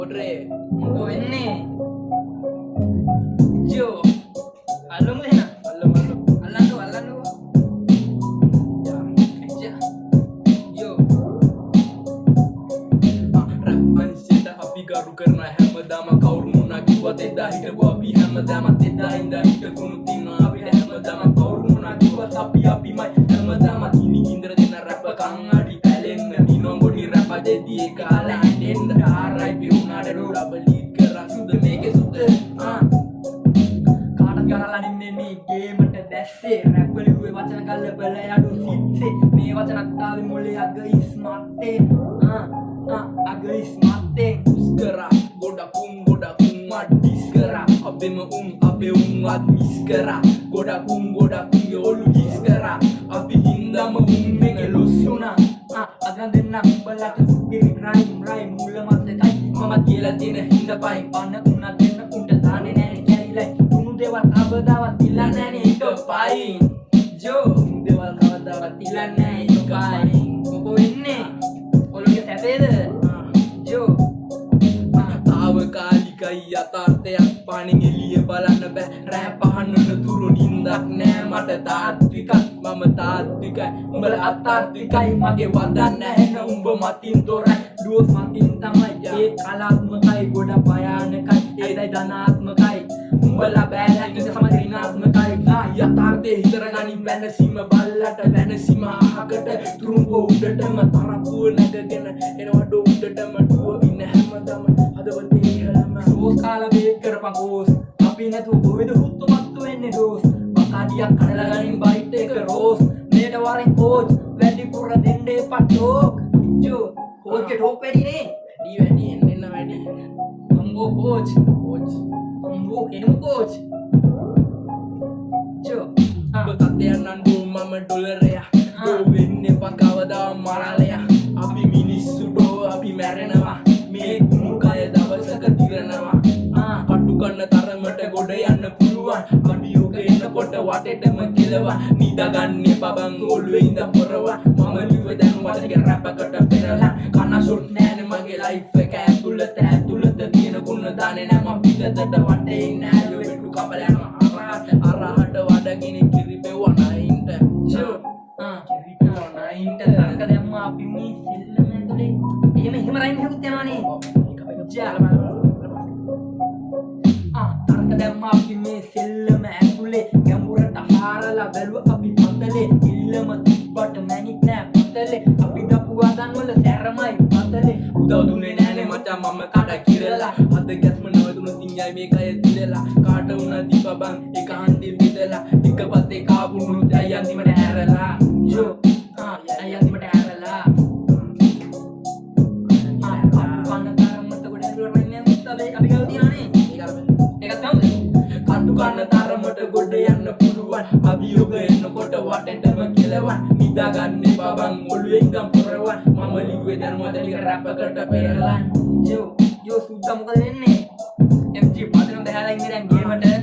Kodre, mau ini, Jo, alam mo na, alam, alam tu, ya, aja, Jo, rahman sida api garu karna hamadama kauru na kiwa teda hita ko api hamadama teda inda hita kunu tina api hamadama kauru na kiwa api mai hamadama tini indra dena rapa kangadi palen dino bodi rapa jadi ekala den darai biuna da double lead kara sud meke sud කාටත් ගහලා නින්නේ මේ ගේමට දැස්සේ rap වලින් වචන කල්ල බල යඩු සිත්සේ මේ වචනත් ආවේ මොලේ අග ඉස්මත්තේ අග ඉස්මත්තේ ස්කරා ගොඩකුම් මඩිස්කරා අපෙම අත් මිස්කරා ගොඩකුම් යෝලු ඉස්කරා අපි හින්දම මේක ලොස්සුනා අදන් දෙන්න බලට පිරි රයිම් මුල මතකයි මම කියලා තියෙන හිඳපයි පන්න උනත් දෙන්න උන්ට දාන්නේ නැහැ කැරිලයි උණු දේවල් කවදාවත් ඉල්ලන්නේ නැහැ එකපයි ජෝ උණු දේවල් කවදාවත් ඉල්ලන්නේ නැහැ එකපයි මොකෝ ඉන්නේ ඔලුගේ සැපේද ජෝ තාවකාලිකයි යථාර්ථයක් පාණින් එළිය බලන්න බෑ රෑ පහන්නන තුරු නින්දක් නෑ මට තාත්විකයි මම තාත්විකයි උඹල අතාත්විකයි මගේ වදන් නැහෙන උඹ මතින් තොරයි ඩුවස් මතින් තමයි ඒ කලාත්මකයි ගොඩ භයානකයි ඒයි ධනාත්මකයි උඹලා බෑලා ඉඳ සමරිනාත්මකයි යථාර්ථයේ හිතර ගනින් වෙනසීම බල්ලට වෙනසීම අහකට තුරුඹ උඩටම තරපුව නැගගෙන එනවඩ උඩටම ඩුව ඉන්න හැමදම හදවතේ ඉහළම සෝස් කාලා බේක් කරපන් කෝස් අපි නැතුව කොහෙද හුත්තු මත්තු වෙන්නේ ඩෝස් බකාඩියක් කඩලා ගනින් බයිට් එක රෝස් මේට වරෙන් කෝච් වැඩිපුර දෙන්නේ පටෝක් ජෝ කෝච්ගේ ටෝක් වැඩිනේ වැඩි එන්න වැඩි අම්බෝ කෝච් අම්බෝ එනමු කෝච් ජෝ බතයන් නන්දු මම ඩොලරයා ඩෝ වෙන්නේ පකවදා මරලයා අපි මිනිස්සු ඩෝ අපි මැරෙනවා මේ කුණු කය දවසක දිරනවා කටු කන්න තරමට ගොඩ යන්න පුළුවන් කඩියෝක එනකොට වටේටම කෙලවා නිදාගන්නේ බබන් ඔළුවේ ඉඳන් පොරවා මම ලිව්වේ දැන් වටේක රැපකට පෙරලා කන ෂොට් නෑනේ මගේ ලයිෆ් එක ඇතුළත තියෙන කුණ දාන්නේ නෑ මම පිටතට වටේ නෑ වෙටු කපල යනවා අරහට වඩගෙන කිරි බෙවුවා නයින්ට ජෝ කිරි බෙවුවා නයින්ට තරක දැම්ම අපි මේ සෙල්ලම ඇතුලේ එහෙම රයින් හුත් යනවනේ තරක දැම්ම අපි මේ සෙල්ලම ඇතුලේ ගැඹුරට හාරලා බැලුව අපි පතලේ ඉල්ලම තිබ්බට මැනික් නෑ පතලේ අපි දපු වදන් වල සැරමයි පතලේ උදව් දුන්නේ නෑනේ මචං මම කඩ කිරලා අද ගැස්ම නවතුන තියයි මේකය දිලලා කාට වුණා දීපබන් එක හන්දින් බෙදලා එක පතේ කාපුණු දැයි අන්තිමට ඇරලා යෝ දැයි අන්තිමට ඇරලා අපි ගාව තියනනේ ඒකත් නමුද කටු කන්න තරමට ගොඩ යන්න පුළුවන් අභියෝග එනකොට වටෙන්ටම කෙලවන් නිදාගන්නේ බබන් ඔළුවේ ඉඳන් පොරවන් මම ලිව්වේ දැන් මොදලික රැපකට පෙරලන් යෝ සුද්දා මොකද වෙන්නේ MG පදින දැහැලා ඉන්නේ දැන් ගේමට